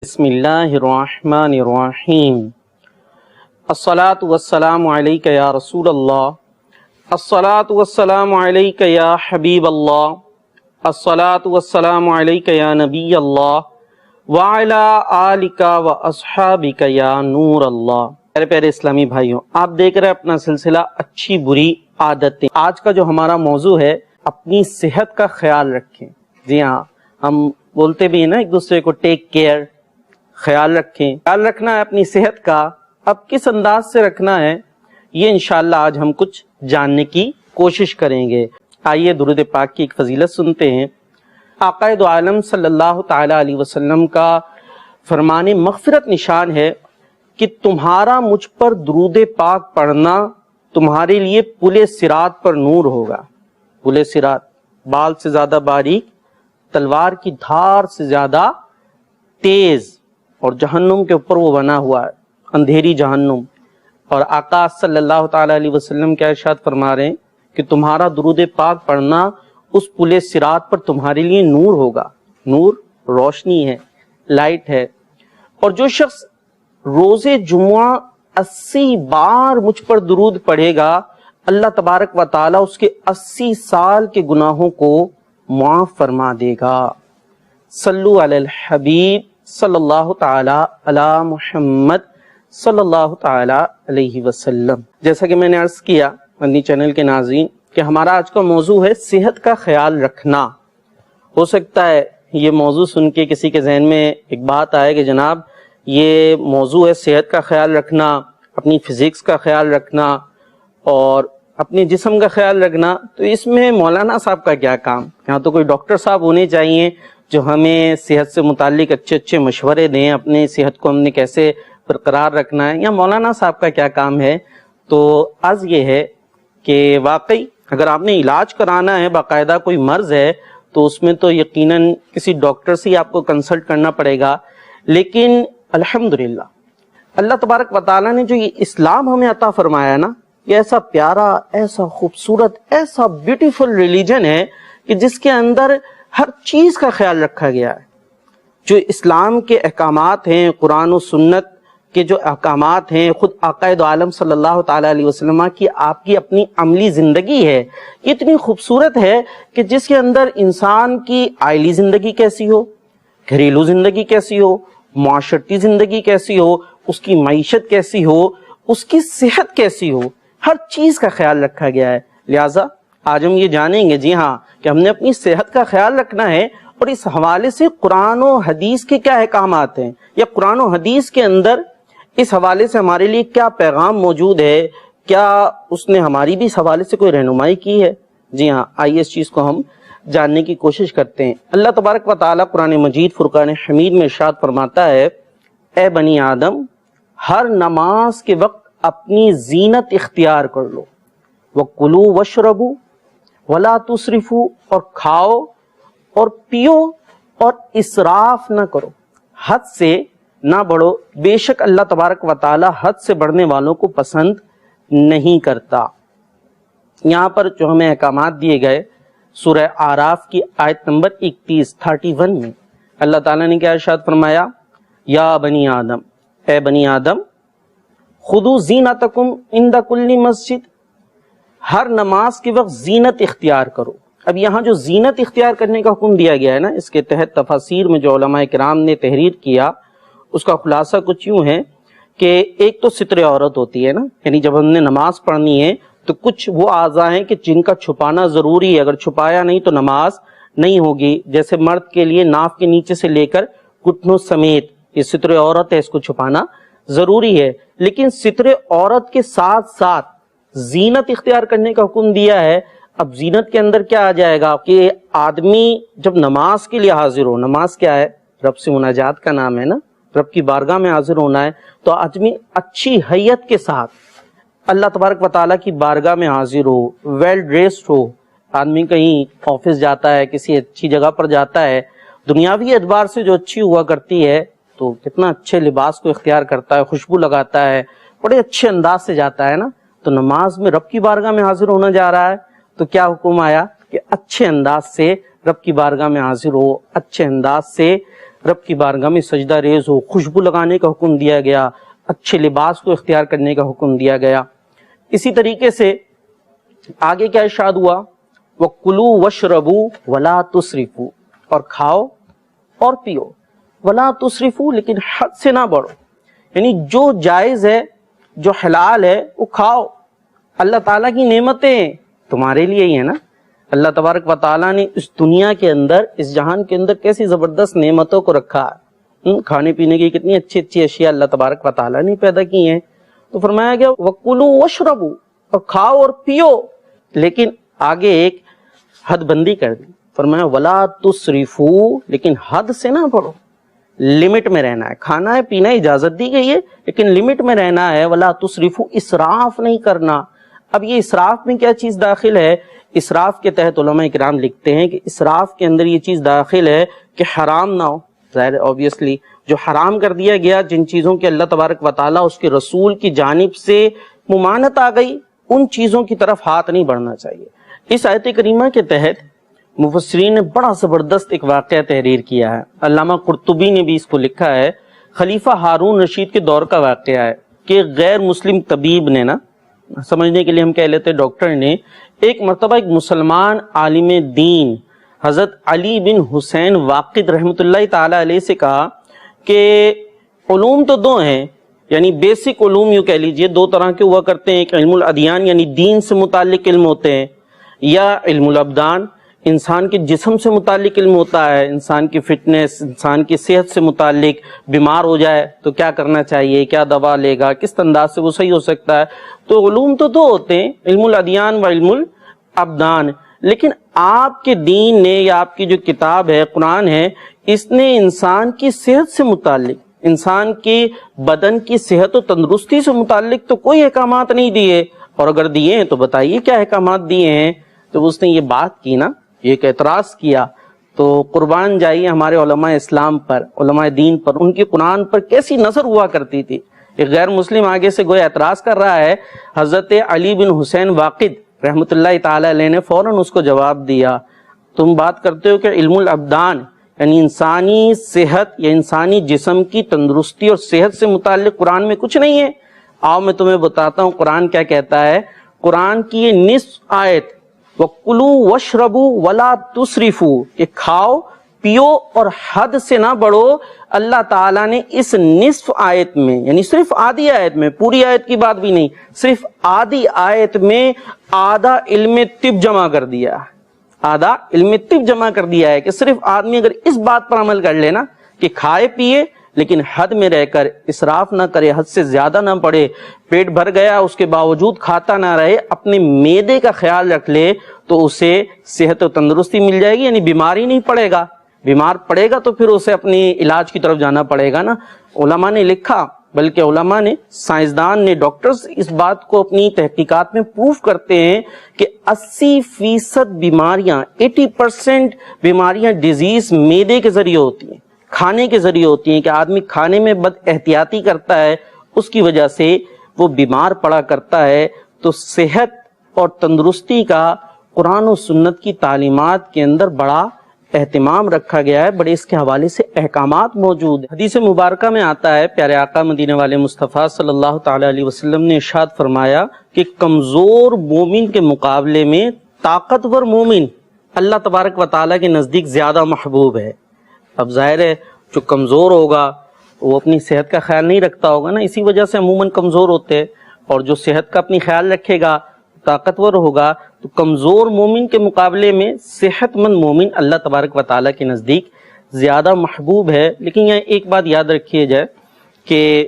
بسم اللہ الرحمن الرحیم الصلاۃ والسلام علیک یا رسول اللہ، الصلاۃ والسلام علیک یا حبیب اللہ، الصلاۃ والسلام علیک یا نبی اللہ وعلی آلک و اصحابک یا نور اللہ۔ پیارے پیارے اسلامی بھائیوں، آپ دیکھ رہے ہیں اپنا سلسلہ اچھی بری عادتیں۔ آج کا جو ہمارا موضوع ہے، اپنی صحت کا خیال رکھیں۔ جی ہاں، ہم بولتے بھی ہیں نا ایک دوسرے کو ٹیک کیئر، خیال رکھیں۔ خیال رکھنا ہے اپنی صحت کا، اب کس انداز سے رکھنا ہے یہ انشاءاللہ آج ہم کچھ جاننے کی کوشش کریں گے۔ آئیے درود پاک کی ایک فضیلت سنتے ہیں۔ آقا دو عالم صلی اللہ تعالی علیہ وسلم کا فرمان مغفرت نشان ہے کہ تمہارا مجھ پر درود پاک پڑھنا تمہارے لیے پل صراط پر نور ہوگا۔ پل صراط بال سے زیادہ باریک، تلوار کی دھار سے زیادہ تیز، اور جہنم کے اوپر وہ بنا ہوا ہے، اندھیری جہنم۔ اور آقا صلی اللہ تعالی علیہ وسلم کیا ارشاد فرما رہے ہیں کہ تمہارا درود پاک پڑھنا اس پل صراط پر تمہارے لیے نور ہوگا۔ نور روشنی ہے، لائٹ ہے۔ اور جو شخص روز جمعہ 80 بار مجھ پر درود پڑھے گا، اللہ تبارک و تعالی اس کے 80 سال کے گناہوں کو معاف فرما دے گا۔ صلو علی الحبیب صلی اللہ تعالی علی محمد صلی اللہ تعالی علیہ وسلم۔ جیسا کہ میں نے عرض کیا مدنی چینل کے ناظرین کہ ہمارا آج کا موضوع ہے صحت کا خیال رکھنا۔ ہو سکتا ہے یہ موضوع سن کے کسی کے ذہن میں ایک بات آئے کہ جناب یہ موضوع ہے صحت کا خیال رکھنا، اپنی فزکس کا خیال رکھنا اور اپنے جسم کا خیال رکھنا، تو اس میں مولانا صاحب کا کیا کام؟ یہاں تو کوئی ڈاکٹر صاحب ہونے چاہیے جو ہمیں صحت سے متعلق اچھے اچھے مشورے دیں، اپنے صحت کو ہم نے کیسے برقرار رکھنا ہے، یا مولانا صاحب کا کیا کام ہے؟ تو عرض یہ ہے کہ واقعی اگر آپ نے علاج کرانا ہے، باقاعدہ کوئی مرض ہے، تو اس میں تو یقیناً کسی ڈاکٹر سے ہی آپ کو کنسلٹ کرنا پڑے گا۔ لیکن الحمدللہ اللہ تبارک و تعالیٰ نے جو یہ اسلام ہمیں عطا فرمایا نا، یہ ایسا پیارا، ایسا خوبصورت، ایسا بیوٹیفل ریلیجن ہے کہ جس کے اندر ہر چیز کا خیال رکھا گیا ہے۔ جو اسلام کے احکامات ہیں، قرآن و سنت کے جو احکامات ہیں، خود آقا دو عالم صلی اللہ تعالی علیہ وسلم کی آپ کی اپنی عملی زندگی ہے، یہ اتنی خوبصورت ہے کہ جس کے اندر انسان کی عائلی زندگی کیسی ہو، گھریلو زندگی کیسی ہو، معاشرتی زندگی کیسی ہو، اس کی معیشت کیسی ہو، اس کی صحت کیسی ہو، ہر چیز کا خیال رکھا گیا ہے۔ لہٰذا آج ہم یہ جانیں گے جی ہاں کہ ہم نے اپنی صحت کا خیال رکھنا ہے، اور اس حوالے سے قرآن و حدیث کے کیا احکامات ہیں، یا قرآن و حدیث کے اندر اس حوالے سے ہمارے لیے کیا پیغام موجود ہے، کیا اس نے ہماری بھی اس حوالے سے کوئی رہنمائی کی ہے۔ جی ہاں، آئیے اس چیز کو ہم جاننے کی کوشش کرتے ہیں۔ اللہ تبارک و تعالیٰ قرآن مجید فرقان حمید میں ارشاد فرماتا ہے، اے بنی آدم، ہر نماز کے وقت اپنی زینت اختیار کر لو، وَكُلُوا وَاشْرَبُوا وَلَا تُسْرِفُوا، اور کھاؤ اور پیو اور اسراف نہ کرو، حد سے نہ بڑھو، بے شک اللہ تبارک و تعالی حد سے بڑھنے والوں کو پسند نہیں کرتا۔ یہاں پر جو ہمیں احکامات دیے گئے سورہ اعراف کی آیت نمبر 31 میں اللہ تعالیٰ نے کیا ارشاد فرمایا، یا بنی آدم، اے بنی آدم، خذوا زینتکم عند کل مسجد، ہر نماز کے وقت زینت اختیار کرو۔ اب یہاں جو زینت اختیار کرنے کا حکم دیا گیا ہے نا، اس کے تحت تفاسیر میں جو علماء کرام نے تحریر کیا، اس کا خلاصہ کچھ یوں ہے کہ ایک تو ستر عورت ہوتی ہے نا، یعنی جب ہم نے نماز پڑھنی ہے تو کچھ وہ اعضاء ہیں کہ جن کا چھپانا ضروری ہے، اگر چھپایا نہیں تو نماز نہیں ہوگی۔ جیسے مرد کے لیے ناف کے نیچے سے لے کر گھٹنوں سمیت یہ ستر عورت ہے، اس کو چھپانا ضروری ہے۔ لیکن ستر عورت کے ساتھ ساتھ زینت اختیار کرنے کا حکم دیا ہے۔ اب زینت کے اندر کیا آ جائے گا کہ آدمی جب نماز کے لیے حاضر ہو، نماز کیا ہے؟ رب سے مناجات کا نام ہے نا، رب کی بارگاہ میں حاضر ہونا ہے، تو آدمی اچھی حیت کے ساتھ اللہ تبارک و تعالیٰ کی بارگاہ میں حاضر ہو، ویل ڈریسڈ ہو۔ آدمی کہیں آفس جاتا ہے، کسی اچھی جگہ پر جاتا ہے، دنیاوی اعتبار سے جو اچھی ہوا کرتی ہے تو کتنا اچھے لباس کو اختیار کرتا ہے، خوشبو لگاتا ہے، بڑے اچھے انداز سے جاتا ہے نا۔ تو نماز میں رب کی بارگاہ میں حاضر ہونا جا رہا ہے تو کیا حکم آیا کہ اچھے انداز سے رب کی بارگاہ میں حاضر ہو، اچھے انداز سے رب کی بارگاہ میں سجدہ ریز ہو، خوشبو لگانے کا حکم دیا گیا، اچھے لباس کو اختیار کرنے کا حکم دیا گیا۔ اسی طریقے سے آگے کیا ارشاد ہوا؟ وَكُلُوا وَاشْرَبُوا وَلَا تُسْرِفُوا، اور کھاؤ اور پیو، وَلَا تُسْرِفُوا، لیکن حد سے نہ بڑھو، یعنی جو جائز ہے، جو حلال ہے وہ کھاؤ۔ اللہ تعالیٰ کی نعمتیں تمہارے لیے ہی ہیں نا۔ اللہ تبارک و تعالیٰ نے اس دنیا کے اندر، اس جہان کے اندر کیسی زبردست نعمتوں کو رکھا ہے، کھانے پینے کی کتنی اچھی اچھی اشیاء اللہ تبارک و تعالیٰ نے پیدا کی ہیں۔ تو فرمایا گیا وَكُلُوا وَاشْرَبُوا، اور کھاؤ اور پیو، لیکن آگے ایک حد بندی کر دی، فرمایا وَلَا تُسْرِفُوا، لیکن حد سے نہ بڑھو، لمٹ میں رہنا ہے، کھانا ہے پینا اجازت دی گئی ہے لیکن لمٹ میں رہنا ہے۔ وَلَا تُسْرِفُوا، اسراف نہیں کرنا۔ اب یہ اسراف میں کیا چیز داخل ہے؟ اسراف کے تحت علماء کرام لکھتے ہیں کہ اسراف کے اندر یہ چیز داخل ہے کہ حرام نہ ہو، ظاہر اوبیسلی جو حرام کر دیا گیا، جن چیزوں کے اللہ تبارک و تعالیٰ اس کے رسول کی جانب سے ممانعت آ گئی، ان چیزوں کی طرف ہاتھ نہیں بڑھنا چاہیے۔ اس آیت کریمہ کے تحت مفسرین نے بڑا زبردست ایک واقعہ تحریر کیا ہے، علامہ قرطبی نے بھی اس کو لکھا ہے۔ خلیفہ ہارون رشید کے دور کا واقعہ ہے کہ غیر مسلم طبیب نے نا، سمجھنے کے لیے ہم کہہ لیتے ڈاکٹر نے، ایک مرتبہ ایک مسلمان عالم دین حضرت علی بن حسین واقد رحمۃ اللہ تعالی علیہ سے کہا کہ علوم تو دو ہیں، یعنی بیسک علوم یوں کہہ لیجئے دو طرح کے ہوا کرتے ہیں، ایک علم الادیان یعنی دین سے متعلق علم ہوتے ہیں، یا علم الابدان انسان کے جسم سے متعلق علم ہوتا ہے، انسان کی فٹنس، انسان کی صحت سے متعلق، بیمار ہو جائے تو کیا کرنا چاہیے، کیا دوا لے گا، کس انداز سے وہ صحیح ہو سکتا ہے۔ تو علوم تو دو ہوتے ہیں، علم الادیان و علم الابدان، لیکن آپ کے دین نے یا آپ کی جو کتاب ہے قرآن ہے، اس نے انسان کی صحت سے متعلق، انسان کے بدن کی صحت و تندرستی سے متعلق تو کوئی احکامات نہیں دیے، اور اگر دیے ہیں تو بتائیے کیا احکامات دیے ہیں۔ تو اس نے یہ بات کی نا، یہ ایک اعتراض کیا، تو قربان جائیے ہمارے علماء اسلام پر، علماء دین پر، ان کی قرآن پر کیسی نظر ہوا کرتی تھی۔ ایک غیر مسلم آگے سے گویا اعتراض کر رہا ہے، حضرت علی بن حسین واقد رحمۃ اللہ تعالی علیہ نے فوراً اس کو جواب دیا، تم بات کرتے ہو کہ علم الابدان یعنی انسانی صحت یا انسانی جسم کی تندرستی اور صحت سے متعلق قرآن میں کچھ نہیں ہے۔ آؤ میں تمہیں بتاتا ہوں قرآن کیا کہتا ہے۔ قرآن کی یہ نصف آیت وَكُلُوا وَاشْرَبُوا وَلَا تُسْرِفُوا، کہ کھاؤ پیو اور حد سے نہ بڑھو، اللہ تعالیٰ نے اس نصف آیت میں، یعنی صرف آدھی آیت میں، پوری آیت کی بات بھی نہیں، صرف آدھی آیت میں آدھا علم طب جمع کر دیا، آدھا علم طب جمع کر دیا ہے کہ صرف آدمی اگر اس بات پر عمل کر لینا کہ کھائے پیے لیکن حد میں رہ کر اسراف نہ کرے، حد سے زیادہ نہ پڑے، پیٹ بھر گیا اس کے باوجود کھاتا نہ رہے، اپنے معدے کا خیال رکھ لے، تو اسے صحت و تندرستی مل جائے گی، یعنی بیماری نہیں پڑے گا۔ بیمار پڑے گا تو پھر اسے اپنی علاج کی طرف جانا پڑے گا نا۔ علماء نے لکھا، بلکہ علماء نے، سائنسدان نے، ڈاکٹرز اس بات کو اپنی تحقیقات میں پروف کرتے ہیں کہ 80% بیماریاں، 80% بیماریاں ڈیزیز معدے کے ذریعے ہوتی ہیں، کھانے کے ذریعے ہوتی ہیں، کہ آدمی کھانے میں بد احتیاطی کرتا ہے، اس کی وجہ سے وہ بیمار پڑا کرتا ہے۔ تو صحت اور تندرستی کا قرآن و سنت کی تعلیمات کے اندر بڑا اہتمام رکھا گیا ہے، بڑے اس کے حوالے سے احکامات موجود ہیں۔ حدیث مبارکہ میں آتا ہے، پیارے آقا مدینہ والے مصطفیٰ صلی اللہ تعالی علیہ وسلم نے ارشاد فرمایا کہ کمزور مومن کے مقابلے میں طاقتور مومن اللہ تبارک و تعالیٰ کے نزدیک زیادہ محبوب ہے۔ اب ظاہر ہے جو کمزور ہوگا وہ اپنی صحت کا خیال نہیں رکھتا ہوگا نا، اسی وجہ سے عموماً کمزور ہوتے ہیں، اور جو صحت کا اپنی خیال رکھے گا، طاقتور ہوگا، تو کمزور مومن کے مقابلے میں صحت مند مومن اللہ تبارک و تعالیٰ کے نزدیک زیادہ محبوب ہے۔ لیکن یہاں ایک بات یاد رکھیے جائے کہ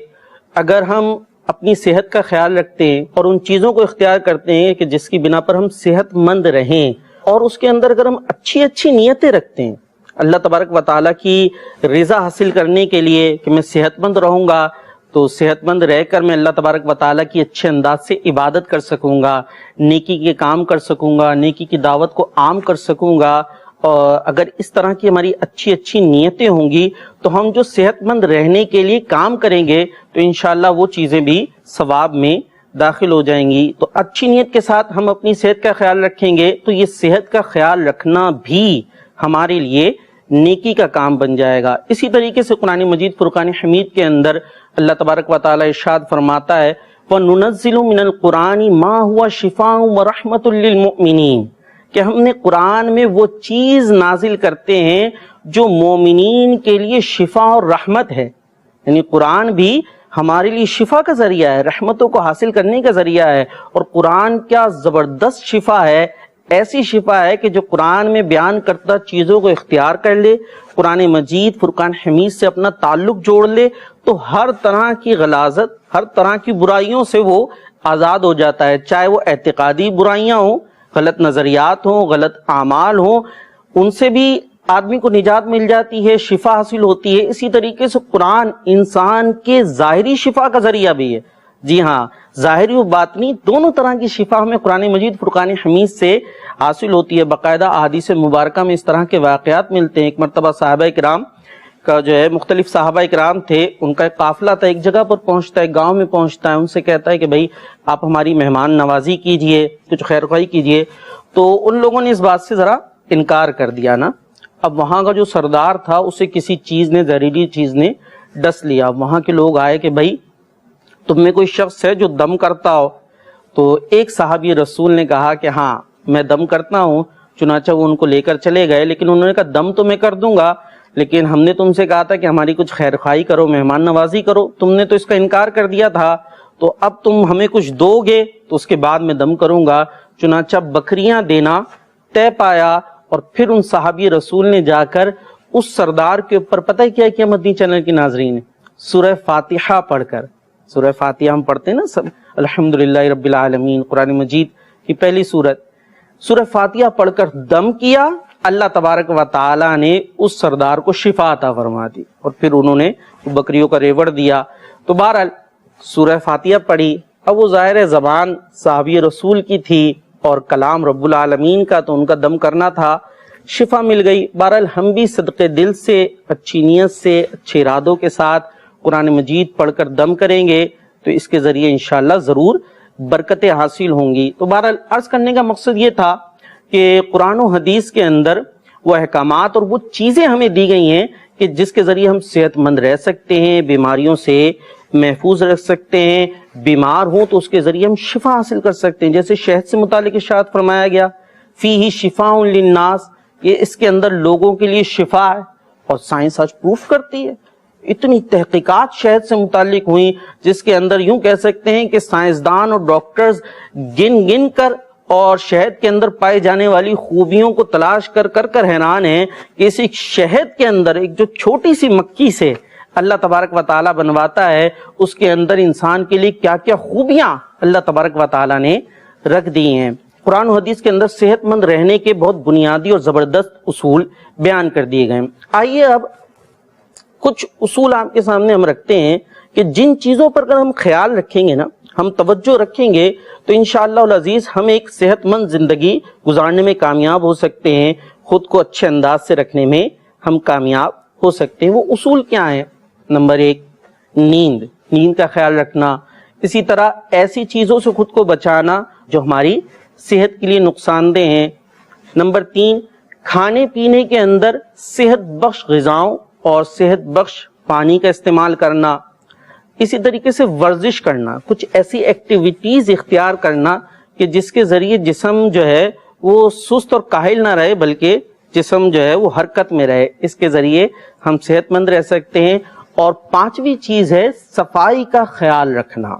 اگر ہم اپنی صحت کا خیال رکھتے ہیں اور ان چیزوں کو اختیار کرتے ہیں کہ جس کی بنا پر ہم صحت مند رہیں، اور اس کے اندر اگر ہم اچھی اچھی نیتیں رکھتے ہیں اللہ تبارک و تعالیٰ کی رضا حاصل کرنے کے لیے کہ میں صحت مند رہوں گا، تو صحت مند رہ کر میں اللہ تبارک و تعالیٰ کی اچھے انداز سے عبادت کر سکوں گا، نیکی کے کام کر سکوں گا، نیکی کی دعوت کو عام کر سکوں گا، اور اگر اس طرح کی ہماری اچھی اچھی نیتیں ہوں گی تو ہم جو صحت مند رہنے کے لیے کام کریں گے تو انشاءاللہ وہ چیزیں بھی ثواب میں داخل ہو جائیں گی۔ تو اچھی نیت کے ساتھ ہم اپنی صحت کا خیال رکھیں گے تو یہ صحت کا خیال رکھنا بھی ہمارے لیے نیکی کا کام بن جائے گا۔ اسی طریقے سے قرآن مجید فرقان حمید کے اندر اللہ تبارک و تعالی ارشاد فرماتا ہے وَنُنَزِّلُ مِنَ الْقُرْآنِ مَا هُوَ شِفَاءٌ وَرَحْمَةٌ لِّلْمُؤْمِنِينَ کہ ہم نے قرآن میں وہ چیز نازل کرتے ہیں جو مومنین کے لیے شفا اور رحمت ہے۔ یعنی قرآن بھی ہمارے لیے شفا کا ذریعہ ہے، رحمتوں کو حاصل کرنے کا ذریعہ ہے، اور قرآن کیا زبردست شفا ہے، ایسی شفا ہے کہ جو قرآن میں بیان کرتا چیزوں کو اختیار کر لے، قرآن مجید فرقان حمید سے اپنا تعلق جوڑ لے تو ہر طرح کی غلاظت، ہر طرح کی برائیوں سے وہ آزاد ہو جاتا ہے، چاہے وہ اعتقادی برائیاں ہوں، غلط نظریات ہوں، غلط اعمال ہوں، ان سے بھی آدمی کو نجات مل جاتی ہے، شفا حاصل ہوتی ہے۔ اسی طریقے سے قرآن انسان کے ظاہری شفا کا ذریعہ بھی ہے۔ جی ہاں، ظاہری و باطنی دونوں طرح کی شفا ہمیں قرآن مجید فرقان حمید سے حاصل ہوتی ہے۔ باقاعدہ احادیث مبارکہ میں اس طرح کے واقعات ملتے ہیں۔ ایک مرتبہ صحابہ کرام کا جو ہے مختلف صحابہ کرام تھے، ان کا ایک قافلہ تھا، ایک جگہ پر پہنچتا ہے، گاؤں میں پہنچتا ہے، ان سے کہتا ہے کہ بھائی آپ ہماری مہمان نوازی کیجئے، کچھ خیر خواہی کیجئے۔ تو ان لوگوں نے اس بات سے ذرا انکار کر دیا نا۔ اب وہاں کا جو سردار تھا اسے کسی چیز نے، زہریلی چیز نے ڈس لیا۔ وہاں کے لوگ آئے کہ بھائی تم میں کوئی شخص ہے جو دم کرتا ہو؟ تو ایک صحابی رسول نے کہا کہ ہاں میں دم کرتا ہوں۔ چنانچہ وہ ان کو لے کر چلے گئے، لیکن انہوں نے کہا دم تو میں کر دوں گا، لیکن ہم نے تم سے کہا تھا کہ ہماری کچھ خیر خواہی کرو، مہمان نوازی کرو، تم نے تو اس کا انکار کر دیا تھا، تو اب تم ہمیں کچھ دو گے تو اس کے بعد میں دم کروں گا۔ چنانچہ بکریاں دینا طے پایا، اور پھر ان صحابی رسول نے جا کر اس سردار کے اوپر پتہ کیا کیا مدنی چینل کی ناظرین، سورہ فاتحہ پڑھ کر، سورہ فاتحہ ہم پڑھتے ہیں نا سب، الحمدللہ رب العالمین، قرآن مجید کی پہلی سورت، سورہ فاتحہ پڑھ کر دم کیا۔ اللہ تبارک و تعالی نے اس سردار کو شفا عطا فرما دی، اور پھر انہوں نے بکریوں کا ریوڑ دیا۔ تو بہرحال سورہ فاتحہ پڑھی۔ اب وہ ظاہر زبان صحابی رسول کی تھی اور کلام رب العالمین کا، تو ان کا دم کرنا تھا، شفا مل گئی۔ بہرحال ہم بھی صدقے دل سے، اچھی نیت سے، اچھے ارادوں کے ساتھ قرآن مجید پڑھ کر دم کریں گے تو اس کے ذریعے انشاءاللہ ضرور برکتیں حاصل ہوں گی۔ تو بہرحال عرض کرنے کا مقصد یہ تھا کہ قرآن و حدیث کے اندر وہ احکامات اور وہ چیزیں ہمیں دی گئی ہیں کہ جس کے ذریعے ہم صحت مند رہ سکتے ہیں، بیماریوں سے محفوظ رکھ سکتے ہیں، بیمار ہوں تو اس کے ذریعے ہم شفا حاصل کر سکتے ہیں۔ جیسے شہد سے متعلق ارشاد فرمایا گیا فیہ شفاء للناس، یہ اس کے اندر لوگوں کے لیے شفا ہے، اور سائنس آج پروف کرتی ہے۔ اتنی تحقیقات شہد سے متعلق ہوئی جس کے اندر یوں کہہ سکتے ہیں کہ سائنسدان اور ڈاکٹرز گن گن کر اور شہد کے اندر پائے جانے والی خوبیوں کو تلاش کر کر حیران ہیں کہ اس ایک شہد کے اندر ایک جو چھوٹی سی مکھی سے اللہ تبارک و تعالیٰ بنواتا ہے، اس کے اندر انسان کے لیے کیا کیا خوبیاں اللہ تبارک و تعالیٰ نے رکھ دی ہیں۔ قرآن و حدیث کے اندر صحت مند رہنے کے بہت بنیادی اور زبردست اصول بیان کر دیے گئے ہیں۔ آئیے اب کچھ اصول آپ کے سامنے ہم رکھتے ہیں کہ جن چیزوں پر اگر ہم خیال رکھیں گے نا، ہم توجہ رکھیں گے تو انشاءاللہ العزیز ہم ایک صحت مند زندگی گزارنے میں کامیاب ہو سکتے ہیں، خود کو اچھے انداز سے رکھنے میں ہم کامیاب ہو سکتے ہیں۔ وہ اصول کیا ہیں؟ نمبر 1 نیند کا خیال رکھنا، اسی طرح ایسی چیزوں سے خود کو بچانا جو ہماری صحت کے لیے نقصان دہ ہیں۔ نمبر 3 کھانے پینے کے اندر صحت بخش غذاؤں اور صحت بخش پانی کا استعمال کرنا۔ اسی طریقے سے ورزش کرنا، کچھ ایسی ایکٹیویٹیز اختیار کرنا کہ جس کے ذریعے جسم جو ہے وہ سست اور کاہل نہ رہے، بلکہ جسم جو ہے وہ حرکت میں رہے، اس کے ذریعے ہم صحت مند رہ سکتے ہیں۔ اور 5ویں چیز ہے صفائی کا خیال رکھنا۔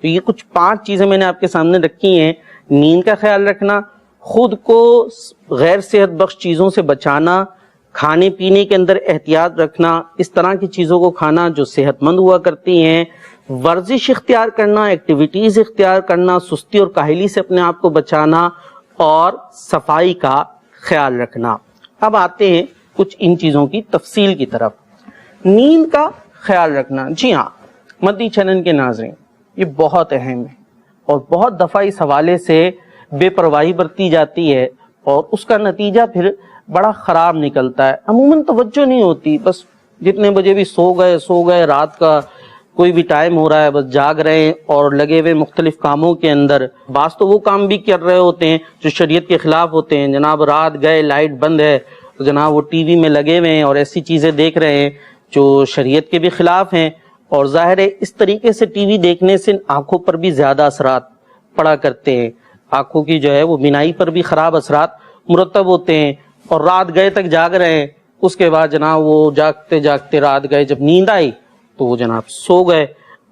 تو یہ کچھ 5 چیزیں میں نے آپ کے سامنے رکھی ہیں۔ نیند کا خیال رکھنا، خود کو غیر صحت بخش چیزوں سے بچانا، کھانے پینے کے اندر احتیاط رکھنا، اس طرح کی چیزوں کو کھانا جو صحت مند ہوا کرتی ہیں، ورزش اختیار کرنا، ایکٹیویٹیز اختیار کرنا، سستی اور کاہلی سے اپنے آپ کو بچانا، اور صفائی کا خیال رکھنا۔ اب آتے ہیں کچھ ان چیزوں کی تفصیل کی طرف۔ نیند کا خیال رکھنا، جی ہاں مدنی چینل کے ناظرین، یہ بہت اہم ہے، اور بہت دفعہ اس حوالے سے بے پرواہی برتی جاتی ہے اور اس کا نتیجہ پھر بڑا خراب نکلتا ہے۔ عموماً توجہ نہیں ہوتی، بس جتنے بجے بھی سو گئے، رات کا کوئی بھی ٹائم ہو رہا ہے بس جاگ رہے ہیں اور لگے ہوئے مختلف کاموں کے اندر۔ بعض تو وہ کام بھی کر رہے ہوتے ہیں جو شریعت کے خلاف ہوتے ہیں، جناب رات گئے، لائٹ بند ہے، تو جناب وہ ٹی وی میں لگے ہوئے ہیں اور ایسی چیزیں دیکھ رہے ہیں جو شریعت کے بھی خلاف ہیں، اور ظاہر ہے اس طریقے سے ٹی وی دیکھنے سے آنکھوں پر بھی زیادہ اثرات پڑا کرتے ہیں، آنکھوں کی جو ہے وہ بینائی پر بھی خراب اثرات مرتب ہوتے ہیں، اور رات گئے تک جاگ رہے ہیں، اس کے بعد جناب وہ جاگتے جاگتے رات گئے، جب نیند آئی تو وہ جناب سو گئے۔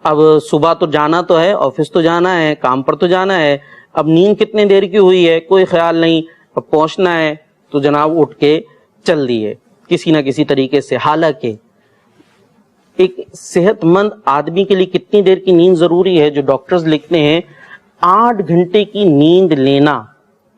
اب صبح تو جانا تو ہے، آفس تو جانا ہے، کام پر تو جانا ہے، اب نیند کتنے دیر کی ہوئی ہے کوئی خیال نہیں، اب پہنچنا ہے تو جناب اٹھ کے چل دیے کسی نہ کسی طریقے سے۔ حالانکہ ایک صحت مند آدمی کے لیے کتنی دیر کی نیند ضروری ہے؟ جو ڈاکٹرز لکھتے ہیں 8 گھنٹے کی نیند لینا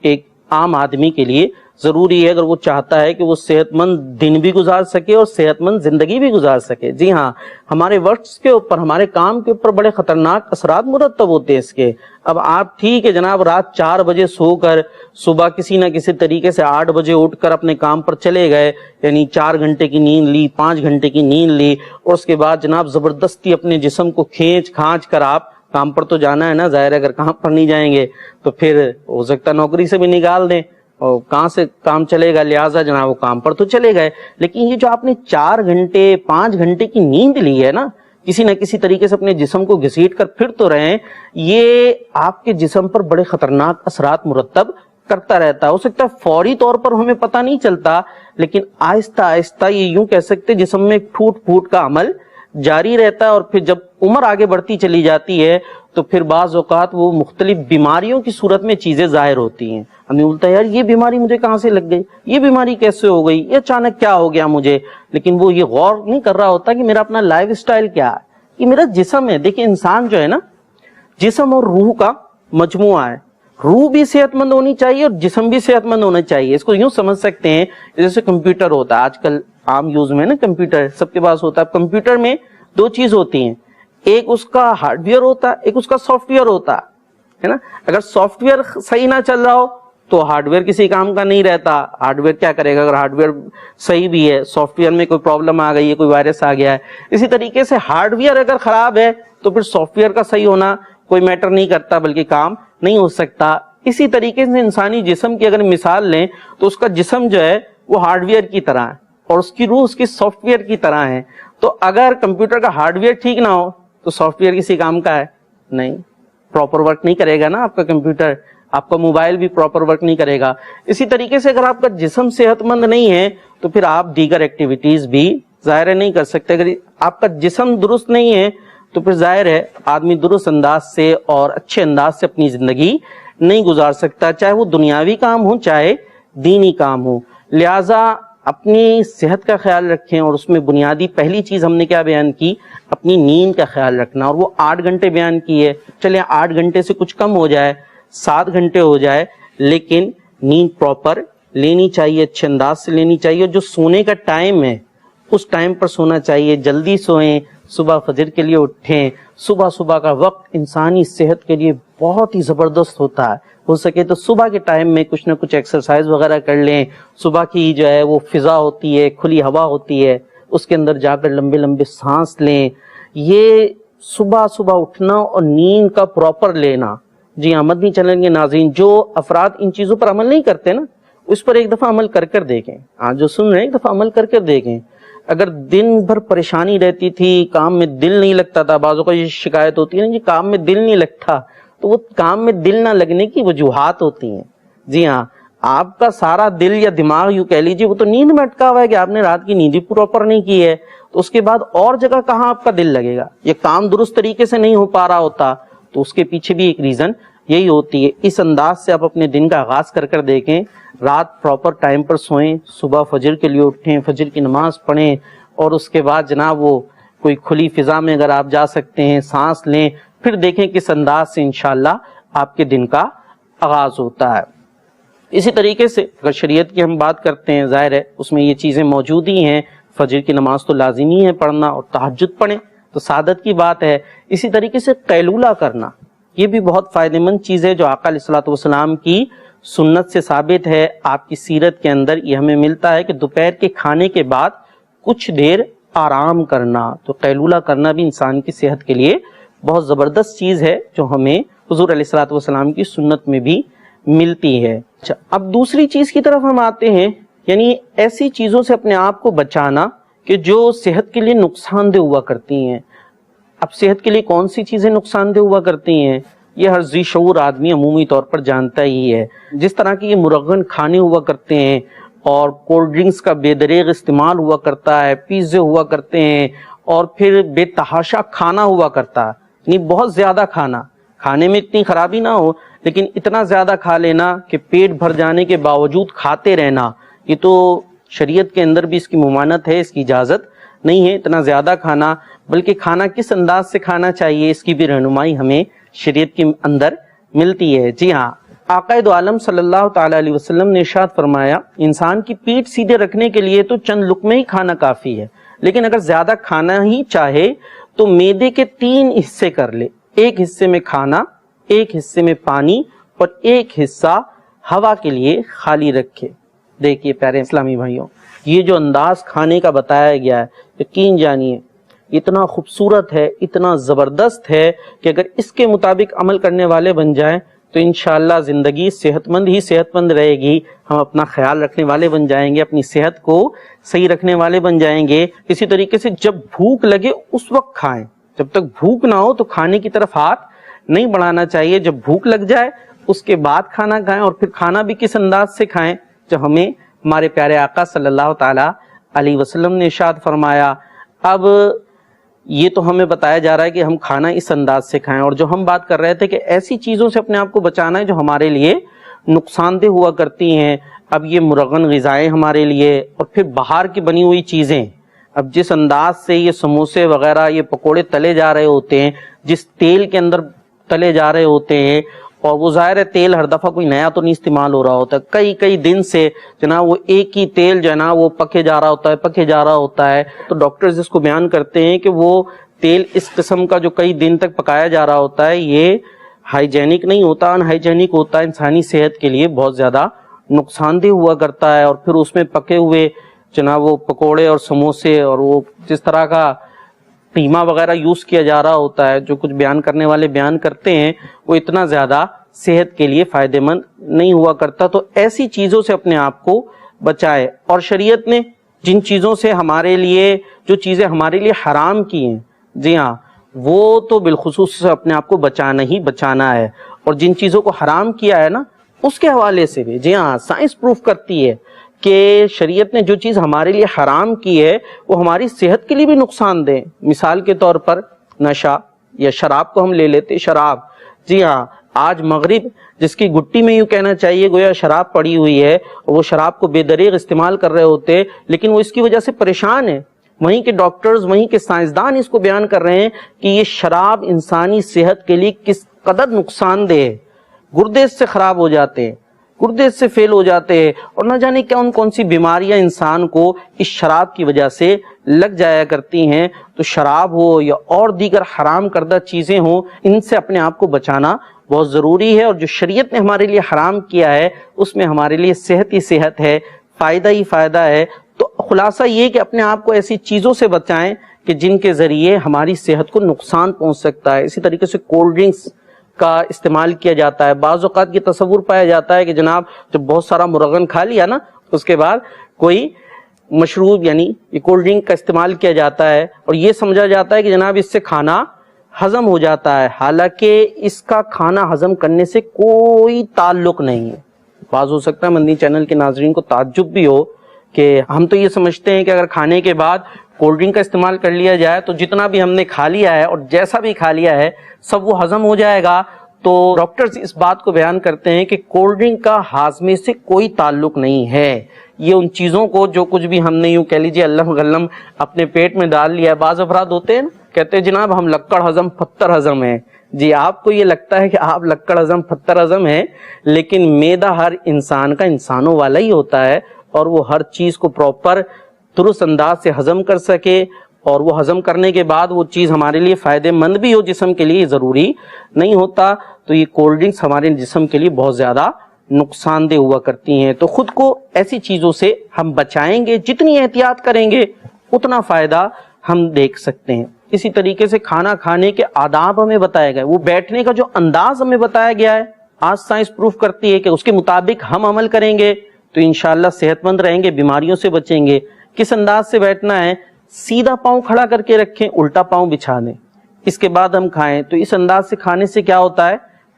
ایک عام آدمی کے لیے ضروری ہے، اگر وہ چاہتا ہے کہ وہ صحت مند دن بھی گزار سکے اور صحت مند زندگی بھی گزار سکے۔ جی ہاں، ہمارے ورکس کے اوپر، ہمارے کام کے اوپر بڑے خطرناک اثرات مرتب ہوتے ہیں اس کے۔ اب آپ ٹھیک ہے جناب رات 4 بجے سو کر صبح کسی نہ کسی طریقے سے 8 بجے اٹھ کر اپنے کام پر چلے گئے، یعنی 4 گھنٹے کی نیند لی، 5 گھنٹے کی نیند لی، اور اس کے بعد جناب زبردستی اپنے جسم کو کھینچ کھانچ کر آپ کام پر تو جانا ہے نا، ظاہر ہے اگر کام پر نہیں جائیں گے تو پھر ہو سکتا نوکری سے بھی نکال دیں، اور کہاں سے کام چلے گا، لہٰذا جناب وہ کام پر تو چلے گئے۔ لیکن یہ جو آپ نے 4 گھنٹے 5 گھنٹے کی نیند لی ہے نا، کسی نہ کسی طریقے سے اپنے جسم کو گھسیٹ کر پھر تو رہے ہیں، یہ آپ کے جسم پر بڑے خطرناک اثرات مرتب کرتا رہتا ہے۔ ہو سکتا ہے فوری طور پر ہمیں پتہ نہیں چلتا، لیکن آہستہ آہستہ یہ یوں کہہ سکتے جسم میں ایک ٹوٹ پھوٹ کا عمل جاری رہتا ہے، اور پھر جب عمر آگے بڑھتی چلی جاتی ہے تو پھر بعض اوقات وہ مختلف بیماریوں کی صورت میں چیزیں ظاہر ہوتی ہیں۔ ہمیں بولتا ہے یار یہ بیماری مجھے کہاں سے لگ گئی، یہ بیماری کیسے ہو گئی، یہ اچانک کیا ہو گیا مجھے، لیکن وہ یہ غور نہیں کر رہا ہوتا کہ میرا اپنا لائف سٹائل کیا ہے، یہ میرا جسم ہے۔ دیکھیں انسان جو ہے نا، جسم اور روح کا مجموعہ ہے، روح بھی صحت مند ہونی چاہیے اور جسم بھی صحت مند ہونا چاہیے۔ اس کو یوں سمجھ سکتے ہیں جیسے کمپیوٹر ہوتا ہے، آج کل عام یوز میں نا کمپیوٹر سب کے پاس ہوتا ہے۔ کمپیوٹر میں 2 چیز ہوتی ہیں، ایک اس کا ہارڈ ویئر ہوتا ہے، ایک اس کا سافٹ ویئر ہوتا ہے نا۔ اگر سافٹ ویئر صحیح نہ چل رہا ہو تو ہارڈ ویئر کسی کام کا نہیں رہتا۔ ہارڈ ویئر کیا کرے گا اگر ہارڈ ویئر صحیح بھی ہے، سافٹ ویئر میں کوئی پرابلم آ گئی ہے، کوئی وائرس آ گیا ہے۔ اسی طریقے سے ہارڈ ویئر اگر خراب ہے تو پھر سافٹ ویئر کا صحیح ہونا کوئی میٹر نہیں کرتا، بلکہ کام نہیں ہو سکتا۔ اسی طریقے سے انسانی جسم کی اگر مثال لیں تو اس کا جسم جو ہے وہ ہارڈ ویئر کی طرح ہے اور اس کی روح اس کی سافٹ ویئر کی طرح ہے۔ تو اگر کمپیوٹر کا ہارڈ ویئر ٹھیک نہ ہو تو سافٹ ویئر کسی کام کا ہے نہیں، پراپر ورک نہیں کرے گا نا آپ کا کمپیوٹر، آپ کا موبائل بھی پراپر ورک نہیں کرے گا۔ اسی طریقے سے اگر آپ کا جسم صحت مند نہیں ہے تو پھر آپ دیگر ایکٹیویٹیز بھی ظاہر نہیں کر سکتے۔ اگر آپ کا جسم درست نہیں ہے تو پھر ظاہر ہے آدمی درست انداز سے اور اچھے انداز سے اپنی زندگی نہیں گزار سکتا، چاہے وہ دنیاوی کام ہو چاہے دینی کام ہو۔ لہٰذا اپنی صحت کا خیال رکھیں، اور اس میں بنیادی پہلی چیز ہم نے کیا بیان کی، اپنی نیند کا خیال رکھنا، اور وہ 8 گھنٹے بیان کی ہے۔ چلیں 8 گھنٹے سے کچھ کم ہو جائے، 7 گھنٹے ہو جائے، لیکن نیند پراپر لینی چاہیے، اچھے انداز سے لینی چاہیے، اور جو سونے کا ٹائم ہے اس ٹائم پر سونا چاہیے، جلدی سوئیں، صبح فجر کے لیے اٹھیں۔ صبح کا وقت انسانی صحت کے لیے بہت ہی زبردست ہوتا ہے، ہو سکے تو صبح کے ٹائم میں کچھ نہ کچھ ایکسرسائز وغیرہ کر لیں۔ صبح کی جو ہے وہ فضا ہوتی ہے، کھلی ہوا ہوتی ہے، اس کے اندر جا کر لمبے لمبے سانس لیں۔ یہ صبح اٹھنا اور نیند کا پراپر لینا، جی ہاں مدنی چینل کے ناظرین، جو افراد ان چیزوں پر عمل نہیں کرتے نا، اس پر ایک دفعہ عمل کر دیکھیں۔ آج جو سن رہے ہیں ایک دفعہ عمل کر دیکھیں۔ اگر دن بھر پریشانی رہتی تھی، کام میں دل نہیں لگتا تھا، بعضوں کا یہ شکایت ہوتی ہے نا جی کام میں دل نہیں لگتا، تو وہ کام میں دل نہ لگنے کی وجوہات ہوتی ہیں۔ جی ہاں، آپ کا سارا دل یا دماغ یوں کہہ لیجیے وہ تو نیند میں اٹکا ہوا ہے کہ آپ نے رات کی نیند پراپر نہیں کی ہے، تو اس کے بعد اور جگہ کہاں آپ کا دل لگے گا؟ یہ کام درست طریقے سے نہیں ہو پا رہا ہوتا، تو اس کے پیچھے بھی ایک ریزن یہی ہوتی ہے۔ اس انداز سے آپ اپنے دن کا آغاز کر دیکھیں، رات پراپر ٹائم پر سوئیں، صبح فجر کے لیے اٹھیں، فجر کی نماز پڑھیں، اور اس کے بعد جناب وہ کوئی کھلی فضا میں اگر آپ جا سکتے ہیں سانس لیں، پھر دیکھیں کس انداز سے انشاءاللہ آپ کے دن کا آغاز ہوتا ہے۔ اسی طریقے سے اگر شریعت کی ہم بات کرتے ہیں، ظاہر ہے اس میں یہ چیزیں موجود ہی ہیں، فجر کی نماز تو لازمی ہے پڑھنا، اور تہجد پڑھیں تو سعادت کی بات ہے۔ اسی طریقے سے قیلولہ کرنا، یہ بھی بہت فائدہ مند چیز ہے جو آقا علیہ الصلوۃ والسلام کی سنت سے ثابت ہے۔ آپ کی سیرت کے اندر یہ ہمیں ملتا ہے کہ دوپہر کے کھانے کے بعد کچھ دیر آرام کرنا، تو قیلولہ کرنا بھی انسان کی صحت کے لیے بہت زبردست چیز ہے جو ہمیں حضور علیہ الصلوۃ والسلام کی سنت میں بھی ملتی ہے۔ اچھا، اب دوسری چیز کی طرف ہم آتے ہیں یعنی ایسی چیزوں سے اپنے آپ کو بچانا کہ جو صحت کے لیے نقصان دہ ہوا کرتی ہیں۔ اب صحت کے لیے کون سی چیزیں نقصان دہ ہوا کرتی ہیں یہ ہر ذی شعور آدمی عمومی طور پر جانتا ہی ہے۔ جس طرح کی یہ مرغن کھانے ہوا کرتے ہیں اور کولڈ ڈرنکس کا بے دریغ استعمال ہوا کرتا ہے، پیزے ہوا کرتے ہیں اور پھر بے تحاشا کھانا ہوا کرتا ہے، یعنی بہت زیادہ کھانے میں اتنی خرابی نہ ہو لیکن اتنا زیادہ کھا لینا کہ پیٹ بھر جانے کے باوجود کھاتے رہنا، یہ تو شریعت کے اندر بھی اس کی ممانعت ہے، اس کی اجازت نہیں ہے اتنا زیادہ کھانا۔ بلکہ کھانا کس انداز سے کھانا چاہیے اس کی بھی رہنمائی ہمیں شریعت کے اندر ملتی ہے۔ جی ہاں، آقا دو عالم صلی اللہ تعالی علیہ وسلم نے ارشاد فرمایا انسان کی پیٹ سیدھے رکھنے کے لیے تو چند لقمے ہی کھانا کافی ہے، لیکن اگر زیادہ کھانا ہی چاہے تو معدے کے 3 حصے کر لے، ایک حصے میں کھانا، ایک حصے میں پانی اور ایک حصہ ہوا کے لیے خالی رکھے۔ دیکھیے پیارے اسلامی بھائیوں، یہ جو انداز کھانے کا بتایا گیا ہے یقین جانیے اتنا خوبصورت ہے، اتنا زبردست ہے کہ اگر اس کے مطابق عمل کرنے والے بن جائیں تو انشاءاللہ زندگی صحت مند رہے گی، ہم اپنا خیال رکھنے والے بن جائیں گے، اپنی صحت کو صحیح رکھنے والے بن جائیں گے۔ اسی طریقے سے جب بھوک لگے اس وقت کھائیں، جب تک بھوک نہ ہو تو کھانے کی طرف ہاتھ نہیں بڑھانا چاہیے، جب بھوک لگ جائے اس کے بعد کھانا کھائیں، اور پھر کھانا بھی کس انداز سے کھائیں جو ہمیں ہمارے پیارے آقا صلی اللہ تعالی علیہ وسلم نے ارشاد فرمایا۔ اب یہ تو ہمیں بتایا جا رہا ہے کہ ہم کھانا اس انداز سے کھائیں، اور جو ہم بات کر رہے تھے کہ ایسی چیزوں سے اپنے آپ کو بچانا ہے جو ہمارے لیے نقصان دہ ہوا کرتی ہیں۔ اب یہ مرغن غذائیں ہمارے لیے، اور پھر باہر کی بنی ہوئی چیزیں، اب جس انداز سے یہ سموسے وغیرہ یہ پکوڑے تلے جا رہے ہوتے ہیں، جس تیل کے اندر تلے جا رہے ہوتے ہیں، اور وہ ظاہر ہے تیل ہر دفعہ کوئی نیا تو نہیں استعمال ہو رہا ہوتا، کئی دن سے جناب وہ ایک ہی تیل جو ہے نا وہ پکے جا رہا ہوتا ہے، تو ڈاکٹرز اس کو بیان کرتے ہیں کہ وہ تیل اس قسم کا جو کئی دن تک پکایا جا رہا ہوتا ہے یہ ہائیجینک نہیں ہوتا، ان ہائیجینک ہوتا ہے، انسانی صحت کے لیے بہت زیادہ نقصان دہ ہوا کرتا ہے۔ اور پھر اس میں پکے ہوئے جناب وہ پکوڑے اور سموسے اور وہ جس طرح کا قیمہ وغیرہ یوز کیا جا رہا ہوتا ہے، جو کچھ بیان کرنے والے بیان کرتے ہیں وہ اتنا زیادہ صحت کے لیے فائدہ مند نہیں ہوا کرتا۔ تو ایسی چیزوں سے اپنے آپ کو بچائے، اور شریعت نے جن چیزوں سے ہمارے لیے جو چیزیں ہمارے لیے حرام کی ہیں، جی ہاں وہ تو بالخصوص اپنے آپ کو بچانا ہی بچانا ہے، اور جن چیزوں کو حرام کیا ہے نا اس کے حوالے سے بھی جی ہاں سائنس پروف کرتی ہے کہ شریعت نے جو چیز ہمارے لیے حرام کی ہے وہ ہماری صحت کے لیے بھی نقصان دہ۔ مثال کے طور پر نشہ یا شراب کو ہم لے لیتے، شراب، جی ہاں آج مغرب جس کی گٹی میں یوں کہنا چاہیے گویا شراب پڑی ہوئی ہے، وہ شراب کو بے دریغ استعمال کر رہے ہوتے لیکن وہ اس کی وجہ سے پریشان ہے، وہیں کے ڈاکٹرز وہیں کے سائنسدان اس کو بیان کر رہے ہیں کہ یہ شراب انسانی صحت کے لیے کس قدر نقصان دہ ہے، گردے اس سے خراب ہو جاتے ہیں، گردے اس سے فیل ہو جاتے ہیں، اور نہ جانے کون سی بیماریاں انسان کو اس شراب کی وجہ سے لگ جایا کرتی ہیں۔ تو شراب ہو یا اور دیگر حرام کردہ چیزیں ہوں، ان سے اپنے آپ کو بچانا بہت ضروری ہے، اور جو شریعت نے ہمارے لیے حرام کیا ہے اس میں ہمارے لیے صحت ہی صحت ہے، فائدہ ہی فائدہ ہے۔ تو خلاصہ یہ کہ اپنے آپ کو ایسی چیزوں سے بچائیں کہ جن کے ذریعے ہماری صحت کو نقصان پہنچ سکتا ہے۔ اسی طریقے سے کولڈ ڈرنکس کا استعمال کیا جاتا ہے، بعض اوقات یہ تصور پایا جاتا ہے کہ جناب جب بہت سارا مرغن کھا لیا نا اس کے بعد کوئی مشروب یعنی یہ کولڈ ڈرنک کا استعمال کیا جاتا ہے اور یہ سمجھا جاتا ہے کہ جناب اس سے کھانا ہضم ہو جاتا ہے، حالانکہ اس کا کھانا ہضم کرنے سے کوئی تعلق نہیں ہے۔ بعض ہو سکتا ہے مدنی چینل کے ناظرین کو تعجب بھی ہو کہ ہم تو یہ سمجھتے ہیں کہ اگر کھانے کے بعد کولڈ ڈرنک کا استعمال کر لیا جائے تو جتنا بھی ہم نے کھا لیا ہے اور جیسا بھی کھا لیا ہے سب وہ ہضم ہو جائے گا۔ تو ڈاکٹرز اس بات کو بیان کرتے ہیں کہ کولڈ ڈرنک کا ہاضمے سے کوئی تعلق نہیں ہے، یہ ان چیزوں کو جو کچھ بھی ہم نے یوں کہہ لیجیے اللہ غلم اپنے پیٹ میں ڈال لیا ہے۔ بعض افراد ہوتے ہیں کہتے ہیں جناب ہم لکڑ ہضم پتھر ہضم ہیں، جی آپ کو یہ لگتا ہے کہ آپ لکڑ ہضم پتھر ہضم ہیں، لیکن معدہ ہر انسان کا انسانوں والا ہی ہوتا ہے، اور وہ ہر چیز کو پراپر درست انداز سے ہضم کر سکے، اور وہ ہضم کرنے کے بعد وہ چیز ہمارے لیے فائدہ مند بھی ہو جسم کے لیے ضروری نہیں ہوتا۔ تو یہ کولڈ ڈرنکس ہمارے جسم کے لیے بہت زیادہ نقصان دہ ہوا کرتی ہیں۔ تو خود کو ایسی چیزوں سے ہم بچائیں گے، جتنی احتیاط کریں گے اتنا فائدہ ہم دیکھ سکتے ہیں۔ اسی طریقے سے کھانا کھانے کے آداب ہمیں بتائے گئے، وہ بیٹھنے کا جو انداز ہمیں بتایا گیا ہے، آج سائنس پروف کرتی ہے کہ اس کے مطابق ہم عمل کریں گے تو انشاءاللہ صحت مند رہیں گے، بیماریوں سے بچیں گے۔ کس انداز سے بیٹھنا ہے؟ سیدھا پاؤں کھڑا کر کے رکھیں، الٹا پاؤں بچھا دیں، اس کے بعد ہم کھائیں۔ تو اس انداز سے کھانے سے کیا ہوتا ہے؟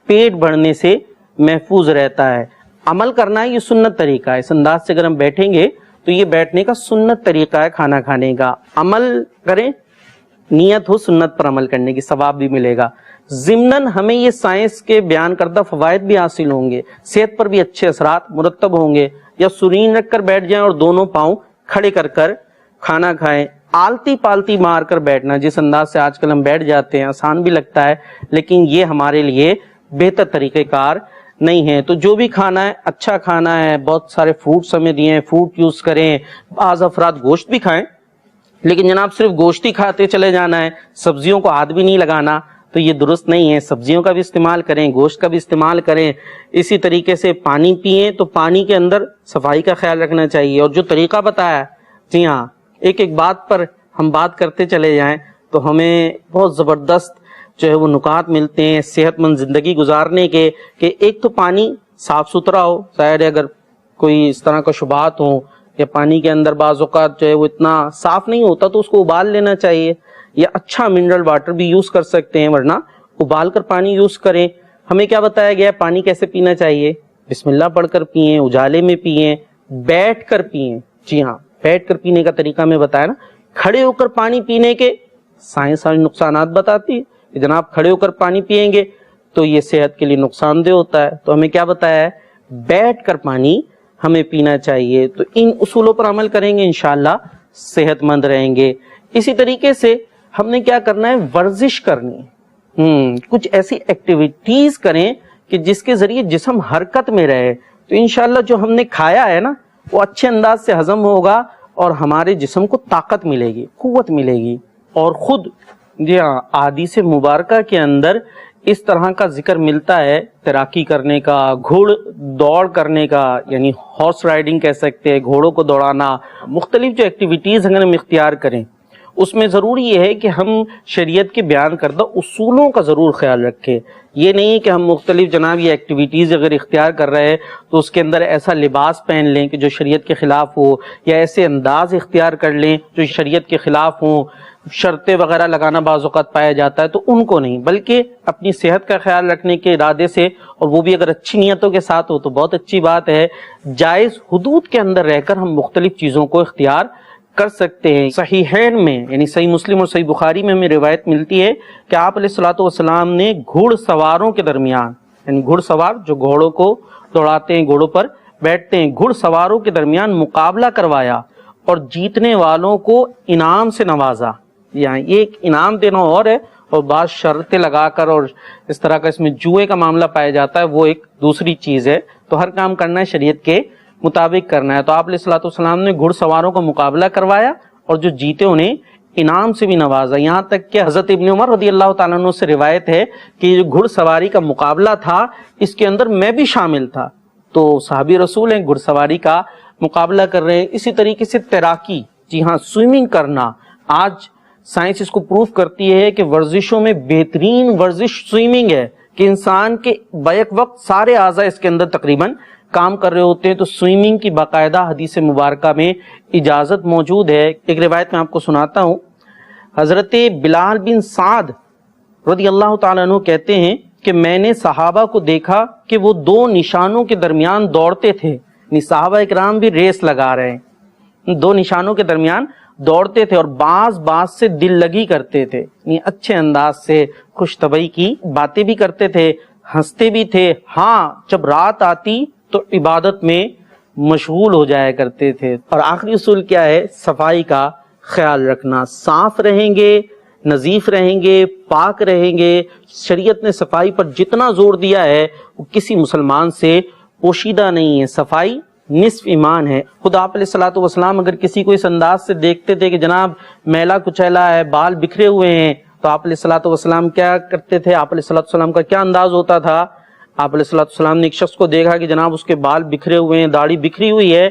پیٹ بڑھنے سے محفوظ رہتا ہے۔ عمل کرنا ہے، یہ سنت طریقہ ہے۔ اس انداز سے اگر ہم بیٹھیں گے تو یہ بیٹھنے کا سنت طریقہ ہے کھانا کھانے کا۔ عمل کریں، نیت ہو سنت پر عمل کرنے کی، ثواب بھی ملے گا۔ ضمناً ہمیں یہ سائنس کے بیان کردہ فوائد بھی حاصل ہوں گے، صحت پر بھی اچھے اثرات مرتب ہوں گے۔ یا سرین رکھ کر بیٹھ جائیں اور دونوں پاؤں کھڑے کر کر کھانا کھائیں۔ آلتی پالتی مار کر بیٹھنا، جس انداز سے آج کل ہم بیٹھ جاتے ہیں، آسان بھی لگتا ہے لیکن یہ ہمارے لیے بہتر طریقہ کار نہیں ہے۔ تو جو بھی کھانا ہے اچھا کھانا ہے، بہت سارے فروٹس ہمیں دیے ہیں، فروٹ یوز کریں۔ بعض افراد گوشت بھی کھائیں، لیکن جناب صرف گوشت ہی کھاتے چلے جانا ہے، سبزیوں کو ہاتھ بھی نہیں لگانا، تو یہ درست نہیں ہے۔ سبزیوں کا بھی استعمال کریں، گوشت کا بھی استعمال کریں۔ اسی طریقے سے پانی پئیں تو پانی کے اندر صفائی کا خیال رکھنا چاہیے۔ اور جو طریقہ بتایا، جی ہاں، ایک ایک بات پر ہم بات کرتے چلے جائیں تو ہمیں بہت زبردست جو ہے وہ نکات ملتے ہیں صحت مند زندگی گزارنے کے۔ کہ ایک تو پانی صاف ستھرا ہو، ظاہر ہے اگر کوئی اس طرح کا شبہات ہوں یا پانی کے اندر بعض اوقات جو ہے وہ اتنا صاف نہیں ہوتا تو اس کو ابال لینا چاہیے، یا اچھا منرل واٹر بھی یوز کر سکتے ہیں، ورنہ ابال کر پانی یوز کریں۔ ہمیں کیا بتایا گیا ہے پانی کیسے پینا چاہیے؟ بسم اللہ پڑھ کر پئیں، اجالے میں پئیں، بیٹھ کر پئیں۔ جی ہاں، بیٹھ کر پینے کا طریقہ میں بتایا نا۔ کھڑے ہو کر پانی پینے کے سائنس والے نقصانات بتاتی ہے کہ جناب کھڑے ہو کر پانی پیئیں گے تو یہ صحت کے لیے نقصان دہ ہوتا ہے۔ تو ہمیں کیا بتایا ہے؟ بیٹھ کر پانی ہمیں پینا چاہیے۔ تو ان اصولوں پر عمل کریں گے انشاءاللہ صحت مند رہیں گے۔ اسی طریقے سے ہم نے کیا کرنا ہے؟ ورزش کرنی ہے۔ کچھ ایسی ایکٹیویٹیز کریں کہ جس کے ذریعے جسم حرکت میں رہے، تو انشاءاللہ جو ہم نے کھایا ہے نا وہ اچھے انداز سے ہضم ہوگا اور ہمارے جسم کو طاقت ملے گی، قوت ملے گی۔ اور خود جی ہاں، احادیث مبارکہ کے اندر اس طرح کا ذکر ملتا ہے تیراکی کرنے کا، گھوڑ دوڑ کرنے کا، یعنی ہارس رائڈنگ کہہ سکتے ہیں، گھوڑوں کو دوڑانا۔ مختلف جو ایکٹیویٹیز اگر ہم اختیار کریں اس میں ضروری یہ ہے کہ ہم شریعت کے بیان کردہ اصولوں کا ضرور خیال رکھیں۔ یہ نہیں کہ ہم مختلف جناب یہ ایکٹیویٹیز اگر اختیار کر رہے ہیں تو اس کے اندر ایسا لباس پہن لیں کہ جو شریعت کے خلاف ہو، یا ایسے انداز اختیار کر لیں جو شریعت کے خلاف ہوں۔ شرطیں وغیرہ لگانا بعض اوقات پایا جاتا ہے تو ان کو نہیں، بلکہ اپنی صحت کا خیال رکھنے کے ارادے سے، اور وہ بھی اگر اچھی نیتوں کے ساتھ ہو تو بہت اچھی بات ہے۔ جائز حدود کے اندر رہ کر ہم مختلف چیزوں کو اختیار کر سکتے ہیں۔ صحیحین میں یعنی صحیح مسلم اور صحیح بخاری میں ہمیں روایت ملتی ہے کہ آپ علیہ الصلوۃ والسلام نے گھڑ سواروں کے درمیان، یعنی گھڑ سوار جو گھوڑوں کو دوڑاتے ہیں، گھوڑوں پر بیٹھتے ہیں، گھڑ سواروں کے درمیان مقابلہ کروایا اور جیتنے والوں کو انعام سے نوازا۔ یہاں یہ ایک انعام دینا اور ہے، اور بعض شرطیں لگا کر اور اس طرح کا اس میں جوئے کا معاملہ پایا جاتا ہے، وہ ایک دوسری چیز ہے۔ تو ہر کام کرنا ہے شریعت کے مطابق کرنا ہے۔ تو آپ علیہ الصلوۃ والسلام نے گھڑ سواروں کو مقابلہ کروایا اور جو جیتے انہیں انعام سے بھی نوازا۔ یہاں تک کہ حضرت ابن عمر رضی اللہ تعالیٰ عنہ سے روایت ہے کہ یہ جو گھڑ سواری کا مقابلہ تھا اس کے اندر میں بھی شامل تھا۔ تو صحابی رسول ہیں، گھڑ سواری کا مقابلہ کر رہے ہیں۔ اسی طریقے سے تیراکی، جی ہاں، سوئمنگ کرنا، آج سائنس اس کو پروف کرتی ہے کہ ورزشوں میں بہترین ورزش سوئمنگ ہے، کہ انسان کے بیک وقت سارے اعضاء اس کے اندر تقریباً کام کر رہے ہوتے ہیں۔ تو سوئمنگ کی باقاعدہ حدیث مبارکہ میں اجازت موجود ہے۔ ایک روایت میں آپ کو سناتا ہوں۔ حضرت بلال بن سعد رضی اللہ تعالیٰ عنہ کہتے ہیں کہ میں نے صحابہ کو دیکھا کہ وہ دو نشانوں کے درمیان دوڑتے تھے، یعنی صحابہ اکرام بھی ریس لگا رہے ہیں، دو نشانوں کے درمیان دوڑتے تھے اور بعض سے دل لگی کرتے تھے، یعنی اچھے انداز سے خوش طبعی کی باتیں بھی کرتے تھے، ہنستے بھی تھے۔ ہاں، جب رات آتی تو عبادت میں مشغول ہو جایا کرتے تھے۔ اور آخری اصول کیا ہے؟ صفائی کا خیال رکھنا۔ صاف رہیں گے، نظیف رہیں گے، پاک رہیں گے۔ شریعت نے صفائی پر جتنا زور دیا ہے وہ کسی مسلمان سے پوشیدہ نہیں ہے۔ صفائی نصف ایمان ہے۔ خود آپ علیہ الصلوۃ والسلام اگر کسی کو اس انداز سے دیکھتے تھے کہ جناب میلا کچیلا ہے، بال بکھرے ہوئے ہیں، تو آپ علیہ الصلوۃ والسلام کیا کرتے تھے؟ آپ علیہ الصلوۃ والسلام کا کیا انداز ہوتا تھا؟ آپ علیہ الصلوۃ والسلام نے ایک شخص کو دیکھا کہ جناب اس کے بال بکھرے ہوئے ہیں، داڑھی بکھری ہوئی ہے،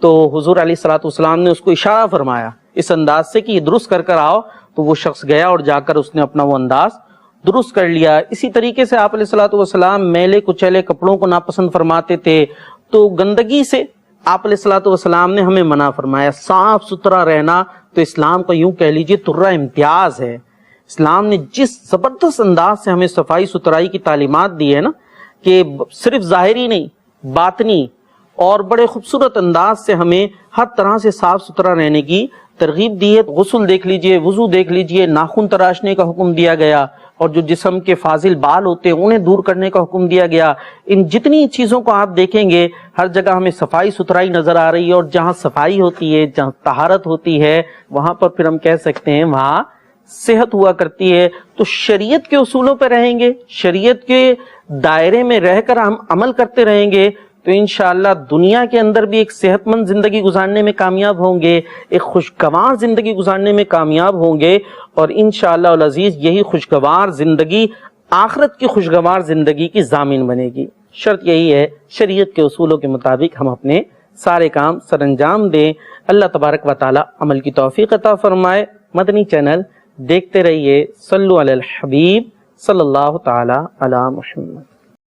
تو حضور علیہ الصلوۃ والسلام نے اس کو اشارہ فرمایا اس انداز سے کہ یہ درست کر کر آؤ۔ تو وہ شخص گیا اور جا کر اس نے اپنا وہ انداز درست کر لیا۔ اسی طریقے سے آپ علیہ الصلوۃ والسلام میلے کچیلے کپڑوں کو ناپسند فرماتے تھے، تو گندگی سے آپ علیہ الصلوۃ والسلام نے ہمیں منع فرمایا صاف ستھرا رہنا، تو اسلام کا یوں کہہ لیجئے ترہ امتیاز ہے۔ اسلام نے جس زبردست انداز سے ہمیں صفائی ستھرائی کی تعلیمات دی ہے نا، کہ صرف ظاہری نہیں باطنی اور بڑے خوبصورت انداز سے ہمیں ہر طرح سے صاف ستھرا رہنے کی ترغیب دی ہے۔ غسل دیکھ لیجئے، وضو دیکھ لیجئے، ناخن تراشنے کا حکم دیا گیا، اور جو جسم کے فاضل بال ہوتے ہیں انہیں دور کرنے کا حکم دیا گیا۔ ان جتنی چیزوں کو آپ دیکھیں گے ہر جگہ ہمیں صفائی ستھرائی نظر آ رہی ہے، اور جہاں صفائی ہوتی ہے، جہاں طہارت ہوتی ہے، وہاں پر پھر ہم کہہ سکتے ہیں وہاں صحت ہوا کرتی ہے۔ تو شریعت کے اصولوں پہ رہیں گے، شریعت کے دائرے میں رہ کر ہم عمل کرتے رہیں گے، تو انشاءاللہ دنیا کے اندر بھی ایک صحت مند زندگی گزارنے میں کامیاب ہوں گے، ایک خوشگوار زندگی گزارنے میں کامیاب ہوں گے، اور انشاءاللہ العزیز یہی خوشگوار زندگی آخرت کی خوشگوار زندگی کی ضامن بنے گی۔ شرط یہی ہے شریعت کے اصولوں کے مطابق ہم اپنے سارے کام سر انجام دیں۔ اللہ تبارک و تعالی عمل کی توفیق عطا فرمائے۔ مدنی چینل دیکھتے رہیے۔ صلو علی الحبیب صلی اللہ تعالی علی محمد۔